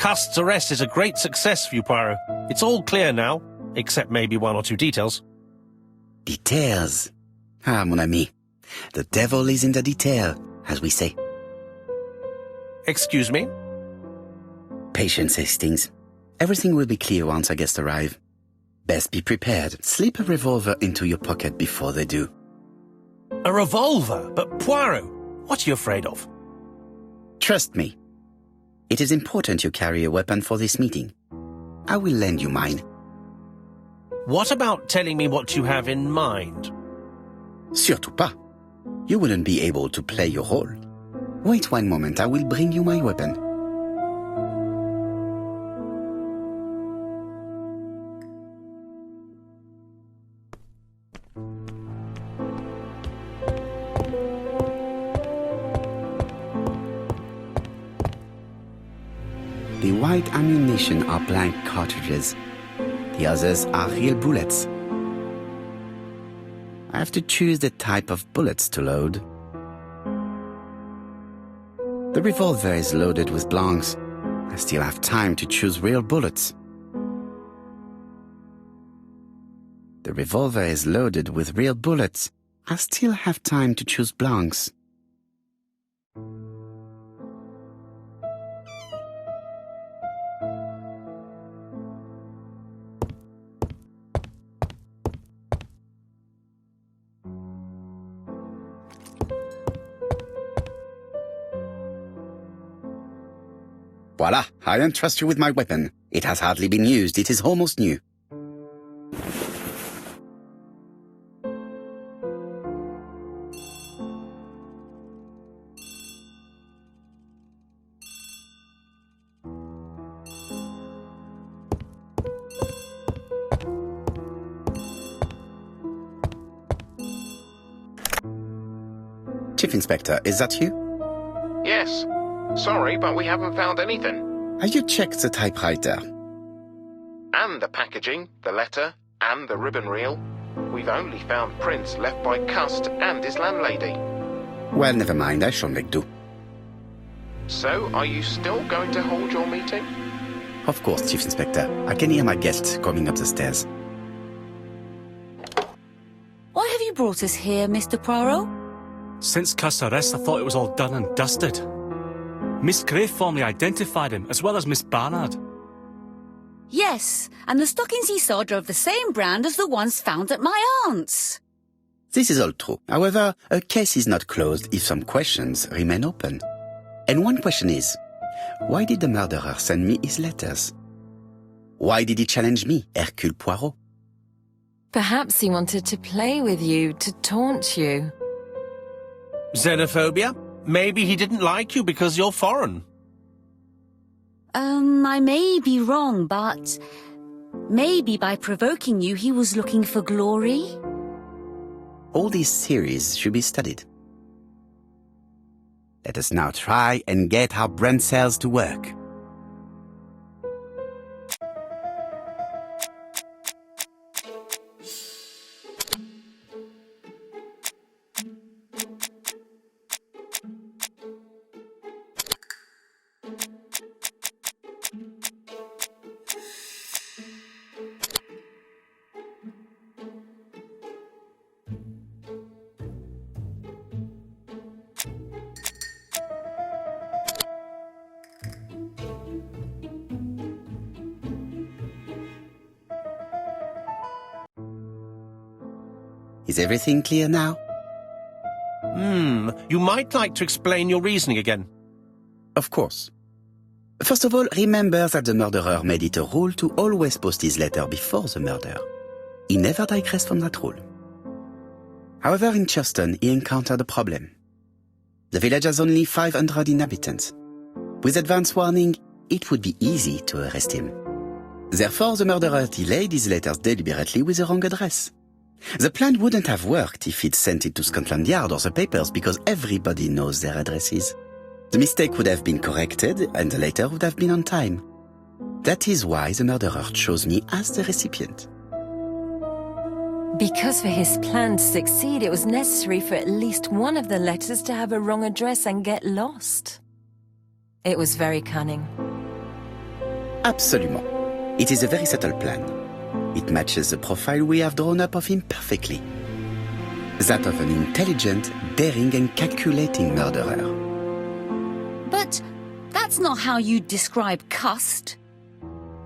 Cust's arrest is a great success for you, Poirot. It's all clear now, except maybe one or two details. Details. Ah, mon ami. The devil is in the detail, as we say. Excuse me? Patience, Hastings. Everything will be clear once our guests arrive. Best be prepared. Slip a revolver into your pocket before they do. A revolver? But Poirot, what are you afraid of? Trust me. It is important you carry a weapon for this meeting. I will lend you mine. What about telling me what you have in mind? Surtout pas. You wouldn't be able to play your role. Wait one moment, I will bring you my weapon. The white ammunition are blank cartridges. The others are real bullets. I have to choose the type of bullets to load. The revolver is loaded with blanks. I still have time to choose real bullets. The revolver is loaded with real bullets. I still have time to choose blanks. Voila, I entrust you with my weapon. It has hardly been used, it is almost new. Chief Inspector, is that you? Yes. Sorry, but we haven't found anything. Have you checked the typewriter? And the packaging, the letter, and the ribbon reel. We've only found prints left by Cust and his landlady. Well, never mind, I shall make do. So, are you still going to hold your meeting? Of course, Chief Inspector. I can hear my guests coming up the stairs. Why have you brought us here, Mr. Poirot? Since Cust's arrest, I thought it was all done and dusted. Miss Gray formally identified him, as well as Miss Barnard. Yes, and the stockings he saw drove the same brand as the ones found at my aunt's. This is all true. However, a case is not closed if some questions remain open. And one question is, why did the murderer send me his letters? Why did he challenge me, Hercule Poirot? Perhaps he wanted to play with you, to taunt you. Xenophobia? Maybe he didn't like you because you're foreign. I may be wrong, but maybe by provoking you he was looking for glory? All these theories should be studied. Let us now try and get our brain cells to work. Is everything clear now? You might like to explain your reasoning again. Of course. First of all, remember that the murderer made it a rule to always post his letter before the murder. He never digressed from that rule. However, in Churston, he encountered a problem. The village has only 500 inhabitants. With advance warning, it would be easy to arrest him. Therefore, the murderer delayed his letters deliberately with the wrong address. The plan wouldn't have worked if he'd sent it to Scotland Yard or the papers because everybody knows their addresses. The mistake would have been corrected and the letter would have been on time. That is why the murderer chose me as the recipient. Because for his plan to succeed, it was necessary for at least one of the letters to have a wrong address and get lost. It was very cunning. Absolument. It is a very subtle plan. It matches the profile we have drawn up of him perfectly. That of an intelligent, daring and calculating murderer. But that's not how you describe Cust.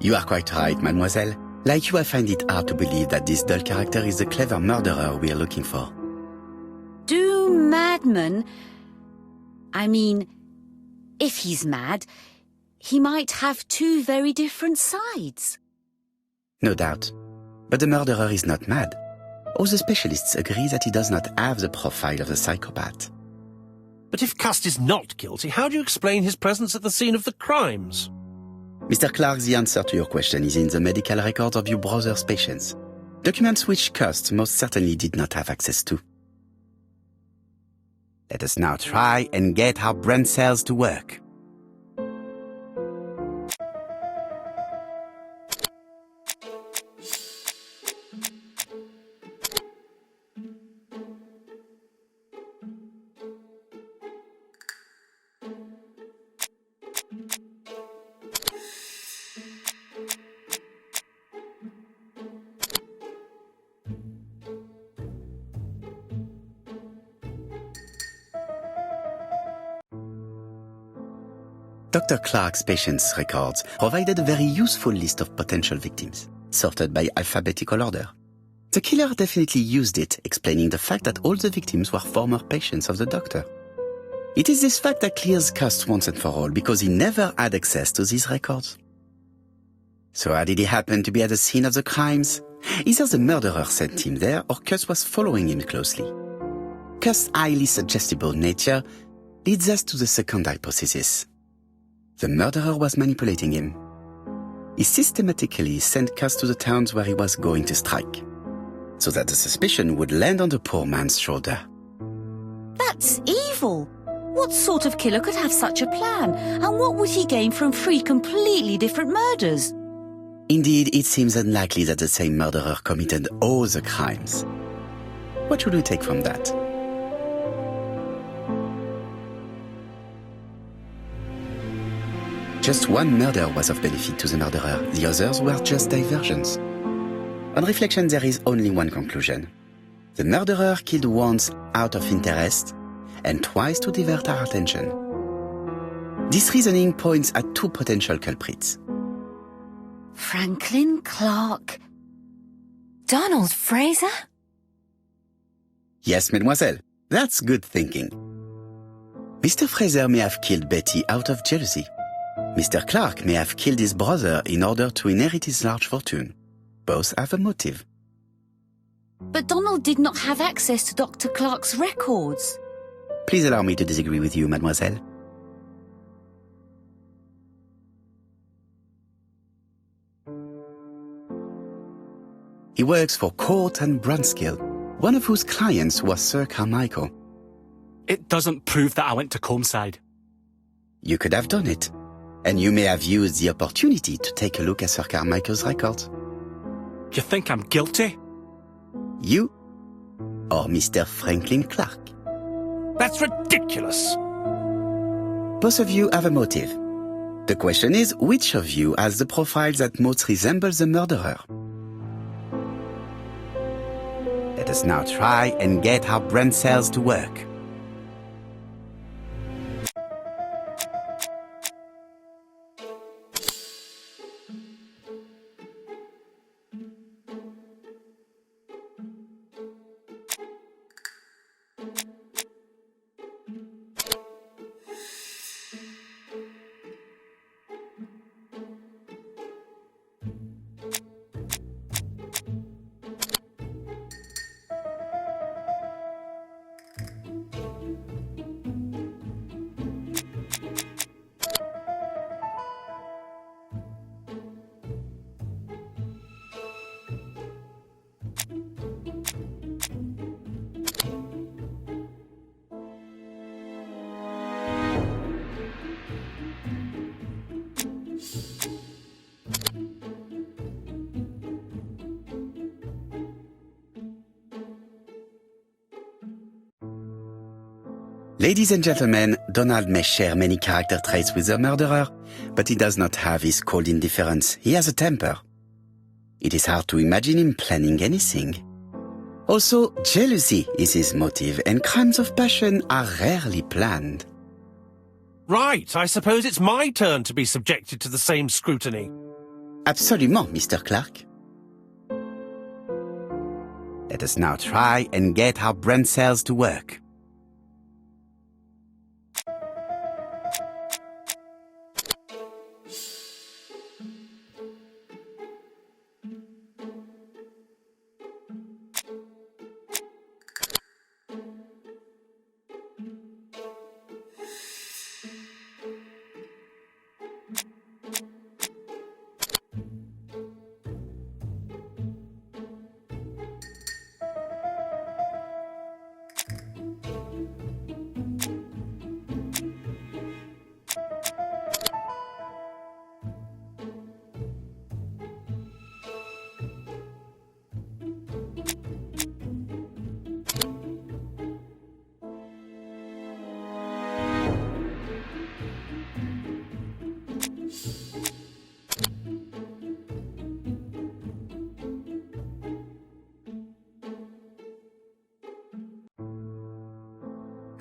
You are quite right, mademoiselle. Like you, I find it hard to believe that this dull character is the clever murderer we are looking for. Do madmen... I mean, if he's mad, he might have two very different sides. No doubt. But the murderer is not mad. All the specialists agree that he does not have the profile of the psychopath. But if Cust is not guilty, how do you explain his presence at the scene of the crimes? Mr. Clark, the answer to your question is in the medical records of your brother's patients. Documents which Cust most certainly did not have access to. Let us now try and get our brain cells to work. Dr. Clark's patients' records provided a very useful list of potential victims, sorted by alphabetical order. The killer definitely used it, explaining the fact that all the victims were former patients of the doctor. It is this fact that clears Cust once and for all, because he never had access to these records. So how did he happen to be at the scene of the crimes? Either the murderer sent him there, or Cust was following him closely. Cust's highly suggestible nature leads us to the second hypothesis. The murderer was manipulating him. He systematically sent Cust to the towns where he was going to strike, so that the suspicion would land on the poor man's shoulder. That's evil. What sort of killer could have such a plan? And what would he gain from three completely different murders? Indeed, it seems unlikely that the same murderer committed all the crimes. What should we take from that? Just one murder was of benefit to the murderer. The others were just diversions. On reflection, there is only one conclusion. The murderer killed once out of interest and twice to divert our attention. This reasoning points at two potential culprits. Franklin Clark. Donald Fraser? Yes, mademoiselle. That's good thinking. Mr. Fraser may have killed Betty out of jealousy. Mr. Clark may have killed his brother in order to inherit his large fortune. Both have a motive. But Donald did not have access to Dr. Clark's records. Please allow me to disagree with you, mademoiselle. He works for Court and Brunskill, one of whose clients was Sir Carmichael. It doesn't prove that I went to Comeside. You could have done it, and you may have used the opportunity to take a look at Sir Carmichael's records. You think I'm guilty? You or Mr. Franklin Clark? That's ridiculous. Both of you have a motive. The question is, which of you has the profile that most resembles the murderer? Let us now try and get our brain cells to work. Ladies and gentlemen, Donald may share many character traits with the murderer, but he does not have his cold indifference. He has a temper. It is hard to imagine him planning anything. Also, jealousy is his motive, and crimes of passion are rarely planned. Right, I suppose it's my turn to be subjected to the same scrutiny. Absolument, Mr. Clark. Let us now try and get our brain cells to work.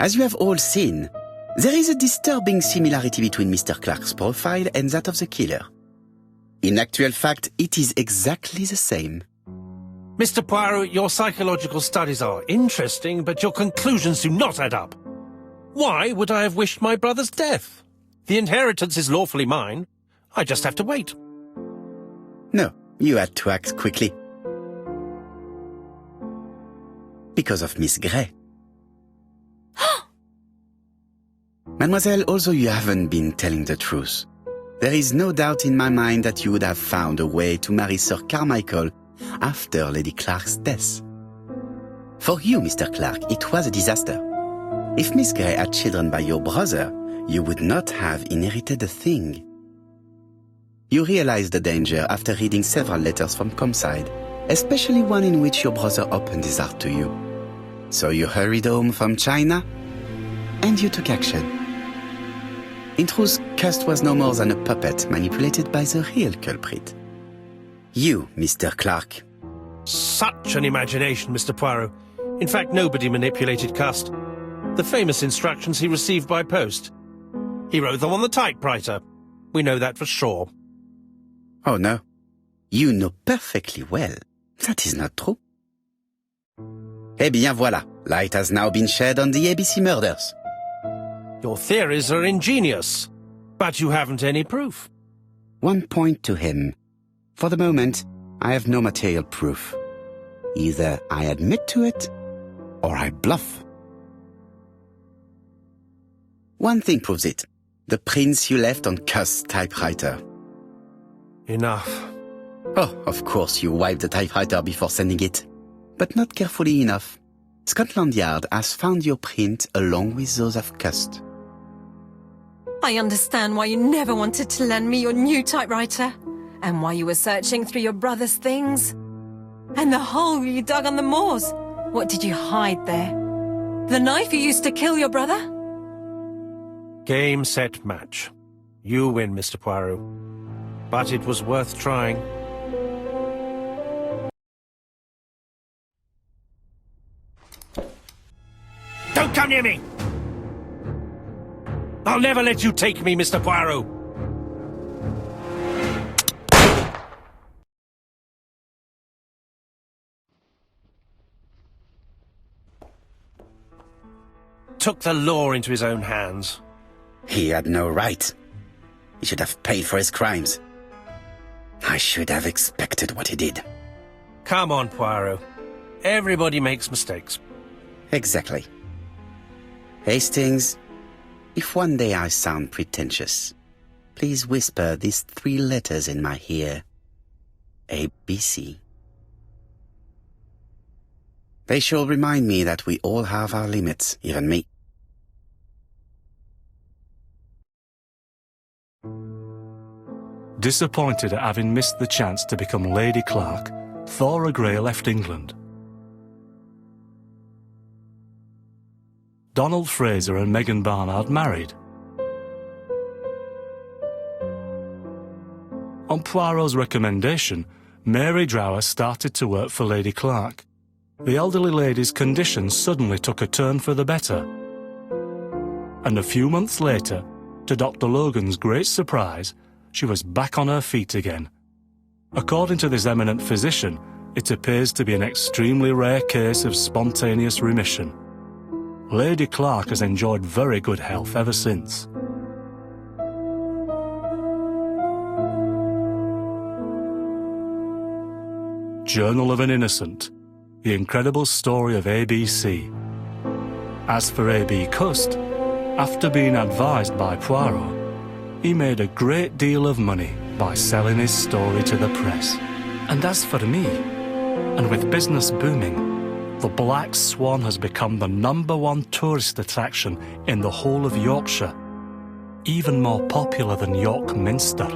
As you have all seen, there is a disturbing similarity between Mr. Clark's profile and that of the killer. In actual fact, it is exactly the same. Mr. Poirot, your psychological studies are interesting, but your conclusions do not add up. Why would I have wished my brother's death? The inheritance is lawfully mine. I just have to wait. No, you had to act quickly. Because of Miss Grey. Mademoiselle, although you haven't been telling the truth, there is no doubt in my mind that you would have found a way to marry Sir Carmichael after Lady Clark's death. For you, Mr. Clark, it was a disaster. If Miss Grey had children by your brother, you would not have inherited a thing. You realized the danger after reading several letters from Comside, especially one in which your brother opened his heart to you. So you hurried home from China, and you took action. In truth, Cust was no more than a puppet manipulated by the real culprit. You, Mr. Clark. Such an imagination, Mr. Poirot. In fact, nobody manipulated Cust. The famous instructions he received by post. He wrote them on the typewriter. We know that for sure. Oh no. You know perfectly well. That is not true. Eh bien voilà. Light has now been shed on the ABC murders. Your theories are ingenious, but you haven't any proof. One point to him. For the moment, I have no material proof. Either I admit to it, or I bluff. One thing proves it. The prints you left on Cust's typewriter. Enough. Oh, of course you wiped the typewriter before sending it. But not carefully enough. Scotland Yard has found your print along with those of Cust. I understand why you never wanted to lend me your new typewriter, and why you were searching through your brother's things. And the hole you dug on the moors. What did you hide there? The knife you used to kill your brother? Game, set, match. You win, Mr. Poirot. But it was worth trying. Don't come near me! I'll never let you take me, Mr. Poirot! Took the law into his own hands. He had no right. He should have paid for his crimes. I should have expected what he did. Come on, Poirot. Everybody makes mistakes. Exactly. Hastings, if one day I sound pretentious, please whisper these 3 letters in my ear. ABC. They shall remind me that we all have our limits, even me. Disappointed at having missed the chance to become Lady Clark, Thora Grey left England. Donald Fraser and Megan Barnard married. On Poirot's recommendation, Mary Drower started to work for Lady Clark. The elderly lady's condition suddenly took a turn for the better. And a few months later, to Dr. Logan's great surprise, she was back on her feet again. According to this eminent physician, it appears to be an extremely rare case of spontaneous remission. Lady Clark has enjoyed very good health ever since. Journal of an Innocent, the incredible story of ABC. As for A.B. Cust, after being advised by Poirot, he made a great deal of money by selling his story to the press. And as for me, and with business booming, the Black Swan has become the #1 tourist attraction in the whole of Yorkshire, even more popular than York Minster.